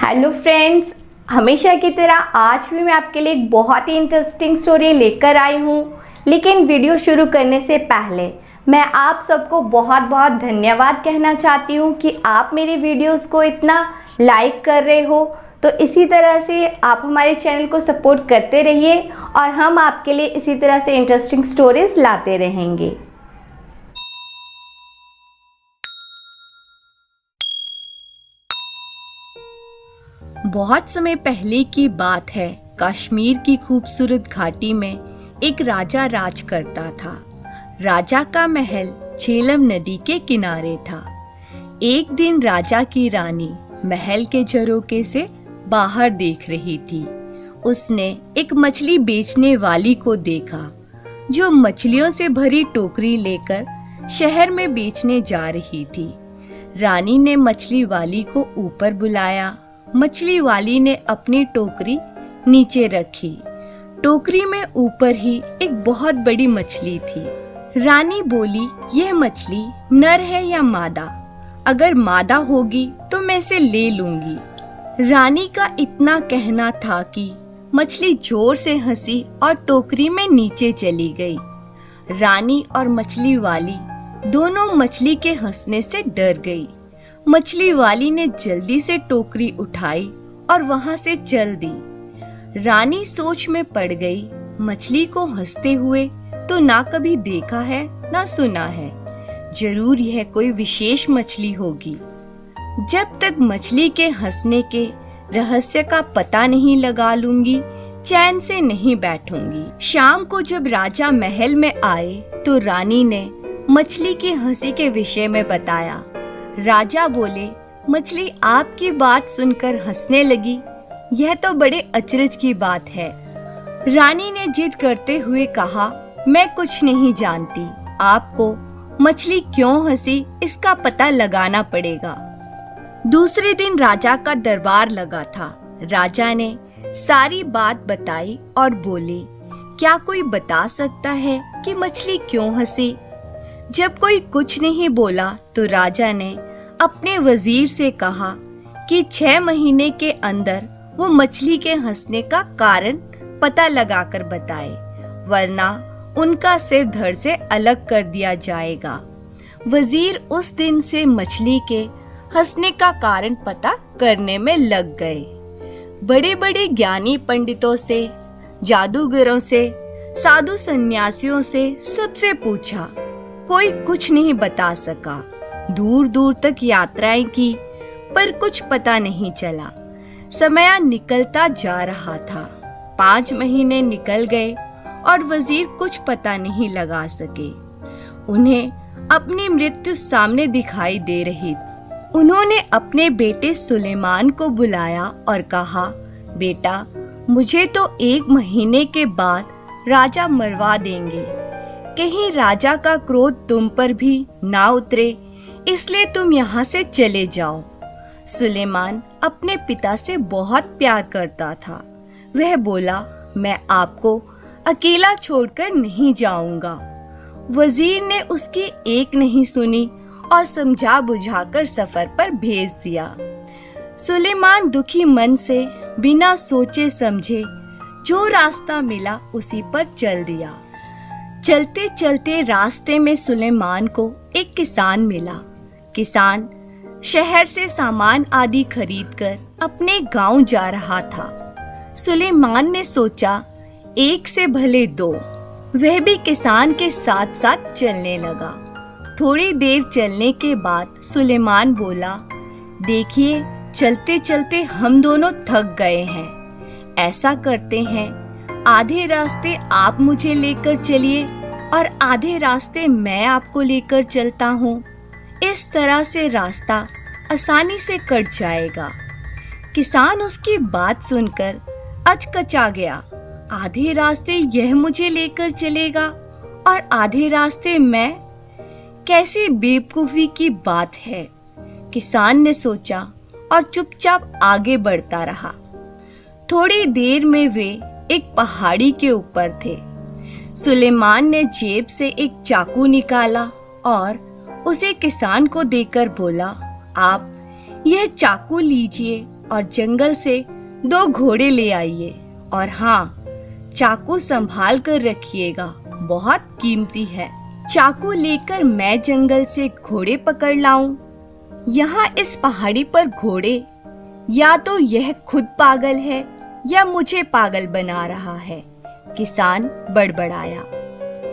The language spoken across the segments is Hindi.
हेलो फ्रेंड्स, हमेशा की तरह आज भी मैं आपके लिए एक बहुत ही इंटरेस्टिंग स्टोरी लेकर आई हूँ। लेकिन वीडियो शुरू करने से पहले मैं आप सबको बहुत बहुत धन्यवाद कहना चाहती हूँ कि आप मेरी वीडियोस को इतना लाइक कर रहे हो। तो इसी तरह से आप हमारे चैनल को सपोर्ट करते रहिए और हम आपके लिए इसी तरह से इंटरेस्टिंग स्टोरीज लाते रहेंगे। बहुत समय पहले की बात है। कश्मीर की खूबसूरत घाटी में एक राजा राज करता था। राजा का महल झेलम नदी के किनारे था। एक दिन राजा की रानी महल के झरोखे से बाहर देख रही थी। उसने एक मछली बेचने वाली को देखा जो मछलियों से भरी टोकरी लेकर शहर में बेचने जा रही थी। रानी ने मछली वाली को ऊपर बुलाया। मछली वाली ने अपनी टोकरी नीचे रखी। टोकरी में ऊपर ही एक बहुत बड़ी मछली थी। रानी बोली, यह मछली नर है या मादा? अगर मादा होगी तो मैं इसे ले लूंगी। रानी का इतना कहना था कि मछली जोर से हंसी और टोकरी में नीचे चली गई। रानी और मछली वाली दोनों मछली के हंसने से डर गई। मछली वाली ने जल्दी से टोकरी उठाई और वहां से चल दी। रानी सोच में पड़ गई, मछली को हंसते हुए तो ना कभी देखा है ना सुना है। जरूर यह कोई विशेष मछली होगी। जब तक मछली के हंसने के रहस्य का पता नहीं लगा लूंगी, चैन से नहीं बैठूंगी। शाम को जब राजा महल में आए तो रानी ने मछली की हंसी के विषय में बताया। राजा बोले, मछली आपकी बात सुनकर हंसने लगी। यह तो बड़े अचरज की बात है। रानी ने जिद करते हुए कहा, मैं कुछ नहीं जानती। आपको मछली क्यों हंसी इसका पता लगाना पड़ेगा। दूसरे दिन राजा का दरबार लगा था। राजा ने सारी बात बताई और बोले, क्या कोई बता सकता है कि मछली क्यों हंसी? जब कोई कुछ नहीं बोला तो राजा ने अपने वजीर से कहा कि 6 महीने के अंदर वो मछली के हंसने का कारण पता लगाकर बताए, वरना उनका सिर धड़ से अलग कर दिया जाएगा। वजीर उस दिन से मछली के हंसने का कारण पता करने में लग गए। बड़े बड़े ज्ञानी पंडितों से, जादूगरों से, साधु सन्यासियों से सबसे पूछा, कोई कुछ नहीं बता सका। दूर दूर तक यात्राएं की पर कुछ पता नहीं चला। समय निकलता जा रहा था। 5 महीने निकल गए और वजीर कुछ पता नहीं लगा सके। उन्हें अपनी मृत्यु सामने दिखाई दे रही। उन्होंने अपने बेटे सुलेमान को बुलाया और कहा, बेटा, मुझे तो 1 महीने के बाद राजा मरवा देंगे। कहीं राजा का क्रोध तुम पर भी ना उतरे, इसलिए तुम यहाँ से चले जाओ। सुलेमान अपने पिता से बहुत प्यार करता था। वह बोला, मैं आपको अकेला छोड़कर नहीं जाऊंगा। वजीर ने उसकी एक नहीं सुनी और समझा बुझाकर सफर पर भेज दिया। सुलेमान दुखी मन से बिना सोचे समझे जो रास्ता मिला उसी पर चल दिया। चलते चलते रास्ते में सुलेमान को एक किसान मिला। किसान शहर से सामान आदि खरीदकर अपने गांव जा रहा था। सुलेमान ने सोचा, एक से भले 2। वह भी किसान के साथ साथ चलने लगा। थोड़ी देर चलने के बाद सुलेमान बोला, देखिए, चलते चलते हम दोनों थक गए हैं। ऐसा करते हैं, आधे रास्ते आप मुझे लेकर चलिए और आधे रास्ते मैं आपको लेकर चलता हूँ। इस तरह से रास्ता आसानी से कट जाएगा। किसान उसकी बात सुनकर अचकचा गया। आधे रास्ते यह मुझे लेकर चलेगा और आधे रास्ते मैं? कैसी बेवकूफी की बात है। किसान ने सोचा और चुपचाप आगे बढ़ता रहा। थोड़ी देर में वे एक पहाड़ी के ऊपर थे। सुलेमान ने जेब से एक चाकू निकाला और उसे किसान को देकर बोला, आप यह चाकू लीजिए और जंगल से 2 घोड़े ले आइए, और हाँ, चाकू संभाल कर रखिएगा, बहुत कीमती है। चाकू लेकर मैं जंगल से घोड़े पकड़ लाऊं? यहाँ इस पहाड़ी पर घोड़े, या तो यह खुद पागल है या मुझे पागल बना रहा है, किसान बड़बड़ाया।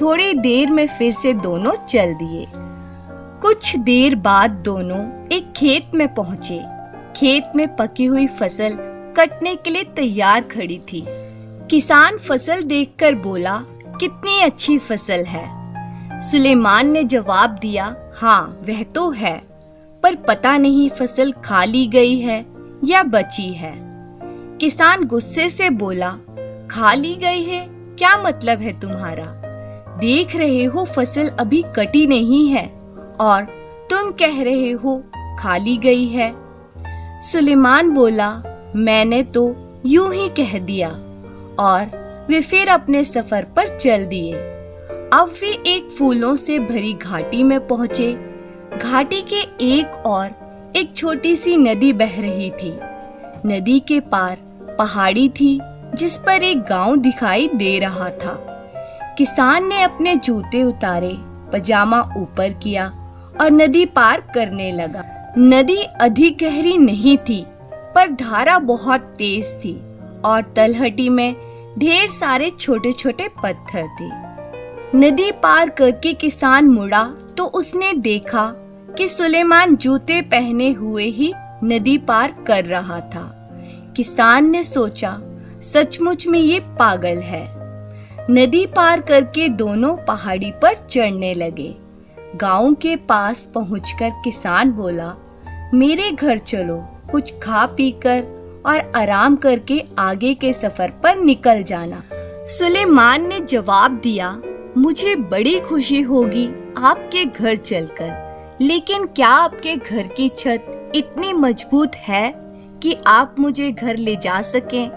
थोड़ी देर में फिर से दोनों चल दिए। कुछ देर बाद दोनों एक खेत में पहुंचे। खेत में पकी हुई फसल कटने के लिए तैयार खड़ी थी। किसान फसल देखकर बोला, कितनी अच्छी फसल है। सुलेमान ने जवाब दिया, हाँ वह तो है, पर पता नहीं फसल खा ली गई है या बची है। किसान गुस्से से बोला, खा ली गई है, क्या मतलब है तुम्हारा? देख रहे हो फसल अभी कटी नहीं है और तुम कह रहे हो खा ली गई है। सुलेमान बोला, मैंने तो यूं ही कह दिया, और वे फिर अपने सफर पर चल दिए। अब वे एक फूलों से भरी घाटी में पहुंचे। घाटी के एक और एक छोटी सी नदी बह रही थी। नदी के पार पहाड़ी थी जिस पर एक गांव दिखाई दे रहा था। किसान ने अपने जूते उतारे, पजामा ऊपर किया और नदी पार करने लगा। नदी अधिक गहरी नहीं थी, पर धारा बहुत तेज थी और तलहटी में ढेर सारे छोटे छोटे पत्थर थे। नदी पार करके किसान मुड़ा तो उसने देखा कि सुलेमान जूते पहने हुए ही नदी पार कर रहा था। किसान ने सोचा, सचमुच में ये पागल है। नदी पार करके दोनों पहाड़ी पर चढ़ने लगे। गांव के पास पहुंचकर किसान बोला, मेरे घर चलो, कुछ खा पी कर और आराम करके आगे के सफर पर निकल जाना। सुलेमान ने जवाब दिया, मुझे बड़ी खुशी होगी आपके घर चलकर, लेकिन क्या आपके घर की छत इतनी मजबूत है कि आप मुझे घर ले जा सकें?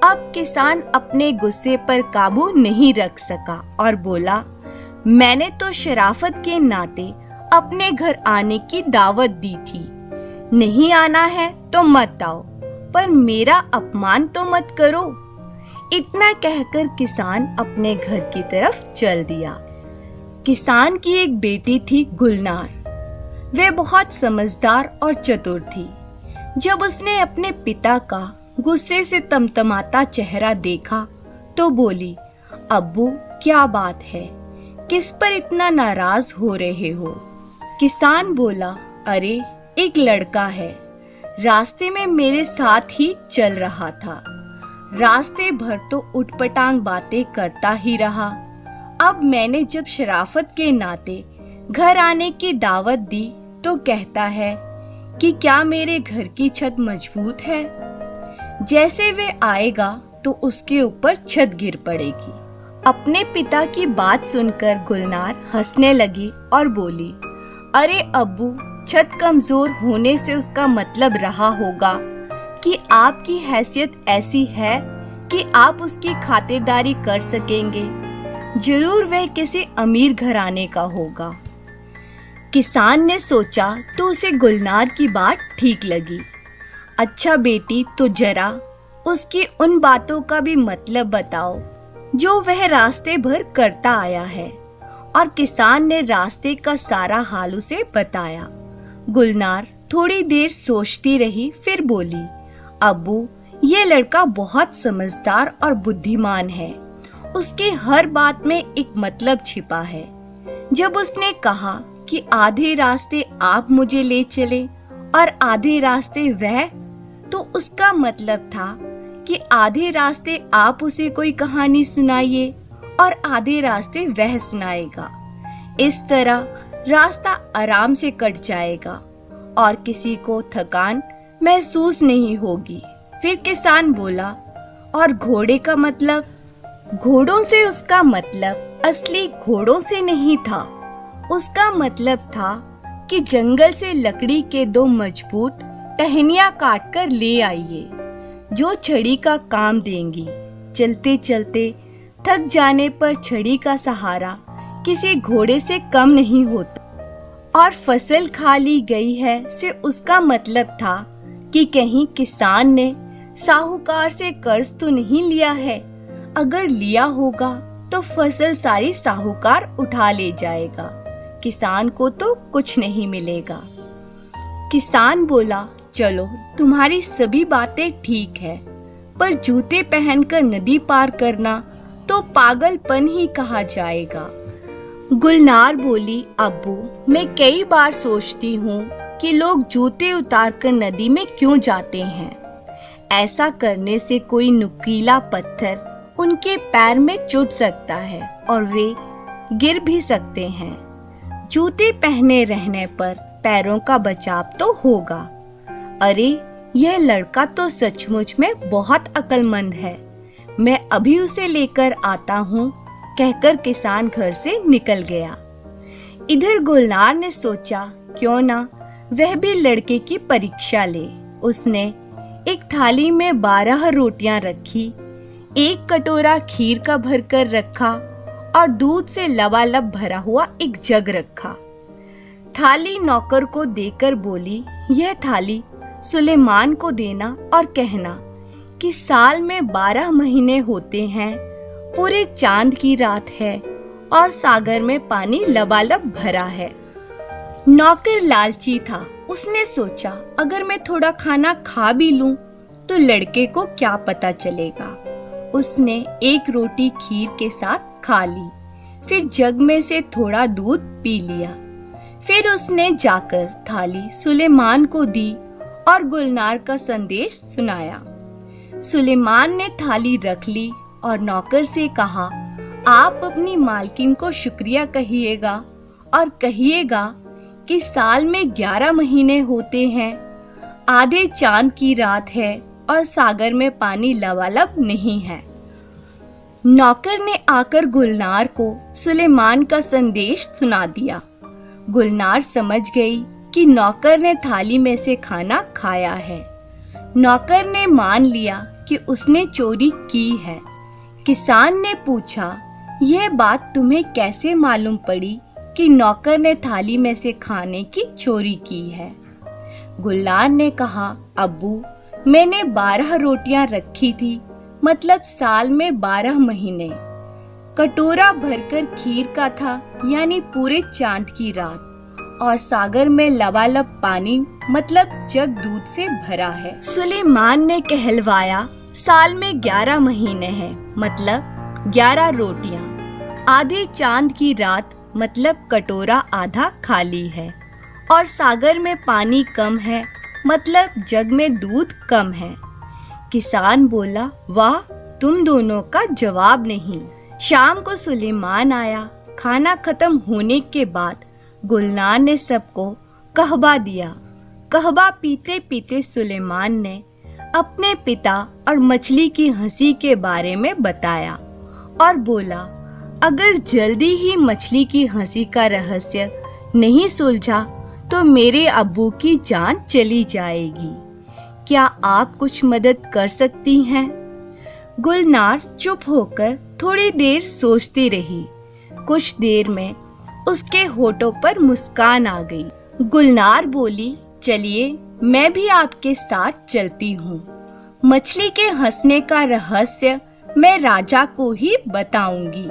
अब किसान अपने गुस्से पर काबू नहीं रख सका और बोला, मैंने तो शराफत के नाते अपने घर आने की दावत दी थी। नहीं आना है तो मत आओ, पर मेरा अपमान तो मत करो। इतना कहकर किसान अपने घर की तरफ चल दिया। किसान की एक बेटी थी गुलनार। वह बहुत समझदार और चतुर थी। जब उसने अपने पिता का गुस्से से तमतमाता चेहरा देखा तो बोली, अब्बू क्या बात है, किस पर इतना नाराज हो रहे हो? किसान बोला, अरे एक लड़का है, रास्ते में मेरे साथ ही चल रहा था। रास्ते भर तो उटपटांग बातें करता ही रहा। अब मैंने जब शराफत के नाते घर आने की दावत दी तो कहता है कि क्या मेरे घर की छत मजबूत है? जैसे वे आएगा तो उसके ऊपर छत गिर पड़ेगी। अपने पिता की बात सुनकर गुलनार हंसने लगी और बोली, अरे अब्बू, छत कमजोर होने से उसका मतलब रहा होगा कि आपकी हैसियत ऐसी है कि आप उसकी खातिरदारी कर सकेंगे। जरूर वह किसी अमीर घराने का होगा। किसान ने सोचा तो उसे गुलनार की बात ठीक लगी। अच्छा बेटी, तो जरा उसकी उन बातों का भी मतलब बताओ जो वह रास्ते भर करता आया है। और किसान ने रास्ते का सारा हाल उसे बताया। गुलनार थोड़ी देर सोचती रही, फिर बोली, अब्बू, ये लड़का बहुत समझदार और बुद्धिमान है। उसकी हर बात में एक मतलब छिपा है। जब उसने कहा कि आधे रास्ते आप मुझे ले चले और आधे रास्ते वह, तो उसका मतलब था कि आधे रास्ते आप उसे कोई कहानी सुनाइए और आधे रास्ते वह सुनाएगा। इस तरह रास्ता आराम से कट जाएगा और किसी को थकान महसूस नहीं होगी। फिर किसान बोला, और घोड़े का मतलब? घोड़ों से उसका मतलब असली घोड़ों से नहीं था। उसका मतलब था कि जंगल से लकड़ी के 2 मजबूत टहनियां काट कर ले आइए, जो छड़ी का काम देंगी। चलते चलते थक जाने पर छड़ी का सहारा किसी घोड़े से कम नहीं होता। और फसल खा ली गई है से उसका मतलब था कि कहीं किसान ने साहूकार से कर्ज तो नहीं लिया है। अगर लिया होगा तो फसल सारी साहूकार उठा ले जाएगा, किसान को तो कुछ नहीं मिलेगा। किसान बोला, चलो तुम्हारी सभी बातें ठीक है, पर जूते पहनकर नदी पार करना तो पागलपन ही कहा जाएगा। गुलनार बोली, अब्बू मैं कई बार सोचती हूँ कि लोग जूते उतारकर नदी में क्यों जाते हैं। ऐसा करने से कोई नुकीला पत्थर उनके पैर में चुभ सकता है और वे गिर भी सकते हैं। जूते पहने रहने पर पैरों का बचाव तो होगा। अरे यह लड़का तो सचमुच में बहुत अक्लमंद है, मैं अभी उसे लेकर आता हूँ, कहकर किसान घर से निकल गया। इधर गुलनार ने सोचा क्यों ना वह भी लड़के की परीक्षा ले। उसने एक थाली में 12 रोटियां रखी, एक कटोरा खीर का भरकर रखा और दूध से लबालब भरा हुआ एक जग रखा। थाली नौकर को देकर बोली, यह थाली सुलेमान को देना और कहना कि साल में 12 महीने होते हैं, पूरे चांद की रात है और सागर में पानी लबालब भरा है। नौकर लालची था, उसने सोचा अगर मैं थोड़ा खाना खा भी लूं तो लड़के को क्या पता चलेगा। उसने एक रोटी खीर के साथ खा ली, फिर जग में से थोड़ा दूध पी लिया। फिर उसने जाकर थाली सुलेमान को दी और गुलनार का संदेश सुनाया। सुलेमान ने थाली रख ली और नौकर से कहा, आप अपनी मालकिन को शुक्रिया कहिएगा और कहिएगा कि साल में 11 महीने होते हैं, आधे चांद की रात है और सागर में पानी लबालब नहीं है। नौकर ने आकर गुलनार को सुलेमान का संदेश सुना दिया। गुलनार समझ गई कि नौकर ने थाली में से खाना खाया है। नौकर ने मान लिया कि उसने चोरी की है। किसान ने पूछा, यह बात तुम्हें कैसे मालूम पड़ी कि नौकर ने थाली में से खाने की चोरी की है? गुलनार ने कहा, अब्बू मैंने 12 रोटियां रखी थी, मतलब साल में 12 महीने। कटोरा भरकर खीर का था, यानी पूरे चांद की रात, और सागर में लबालब पानी, मतलब जग दूध से भरा है। सुलेमान ने कहलवाया, साल में 11 महीने हैं, मतलब 11 रोटियां, आधे चांद की रात, मतलब कटोरा आधा खाली है, और सागर में पानी कम है, मतलब जग में दूध कम है। किसान बोला, वाह तुम दोनों का जवाब नहीं। शाम को सुलेमान आया। खाना खत्म होने के बाद गुलनार ने सबको कहबा दिया। कहबा पीते पीते सुलेमान ने अपने पिता और मछली की हंसी के बारे में बताया और बोला, अगर जल्दी ही मछली की हंसी का रहस्य नहीं सुलझा तो मेरे अब्बू की जान चली जाएगी। क्या आप कुछ मदद कर सकती हैं? गुलनार चुप होकर थोड़ी देर सोचती रही। कुछ देर में उसके होठों पर मुस्कान आ गई। गुलनार बोली, चलिए मैं भी आपके साथ चलती हूँ। मछली के हंसने का रहस्य मैं राजा को ही बताऊंगी।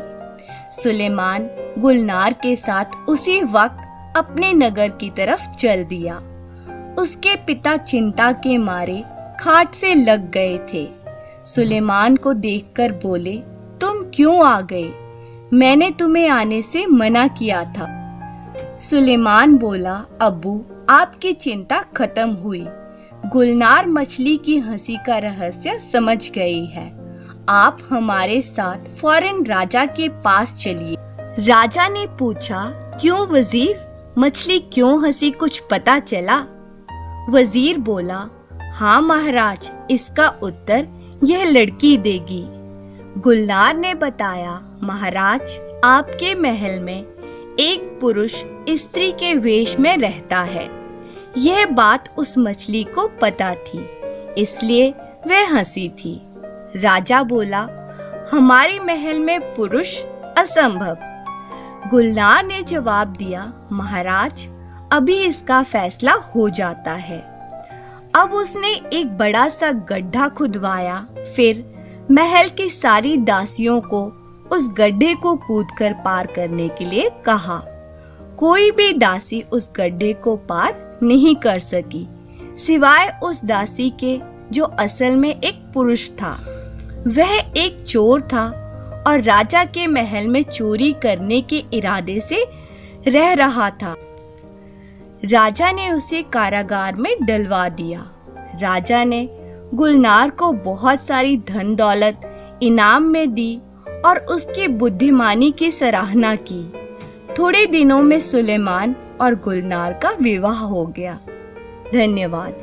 सुलेमान गुलनार के साथ उसी वक्त अपने नगर की तरफ चल दिया। उसके पिता चिंता के मारे खाट से लग गए थे। सुलेमान को देखकर बोले, तुम क्यों आ गए? मैंने तुम्हें आने से मना किया था। सुलेमान बोला, अब्बू आपकी चिंता खत्म हुई। गुलनार मछली की हंसी का रहस्य समझ गई है। आप हमारे साथ फौरन राजा के पास चलिए। राजा ने पूछा, क्यों वजीर, मछली क्यों हंसी, कुछ पता चला? वजीर बोला, हाँ महाराज, इसका उत्तर यह लड़की देगी। गुलनार ने बताया, महाराज आपके महल में एक पुरुष स्त्री के वेश में रहता है। यह बात उस मछली को पता थी, इसलिए वह हंसी थी। राजा बोला, हमारे महल में पुरुष असंभव। गुलनार ने जवाब दिया, महाराज अभी इसका फैसला हो जाता है। अब उसने एक बड़ा सा गड्ढा खुदवाया। फिर महल की सारी दासियों को उस गड्ढे को कूदकर पार करने के लिए कहा। कोई भी दासी उस गड्ढे को पार नहीं कर सकी, सिवाय उस दासी के जो असल में एक पुरुष था। वह एक चोर था और राजा के महल में चोरी करने के इरादे से रह रहा था। राजा ने उसे कारागार में डलवा दिया। राजा ने गुलनार को बहुत सारी धन दौलत इनाम में दी और उसकी बुद्धिमानी की सराहना की। थोड़े दिनों में सुलेमान और गुलनार का विवाह हो गया। धन्यवाद।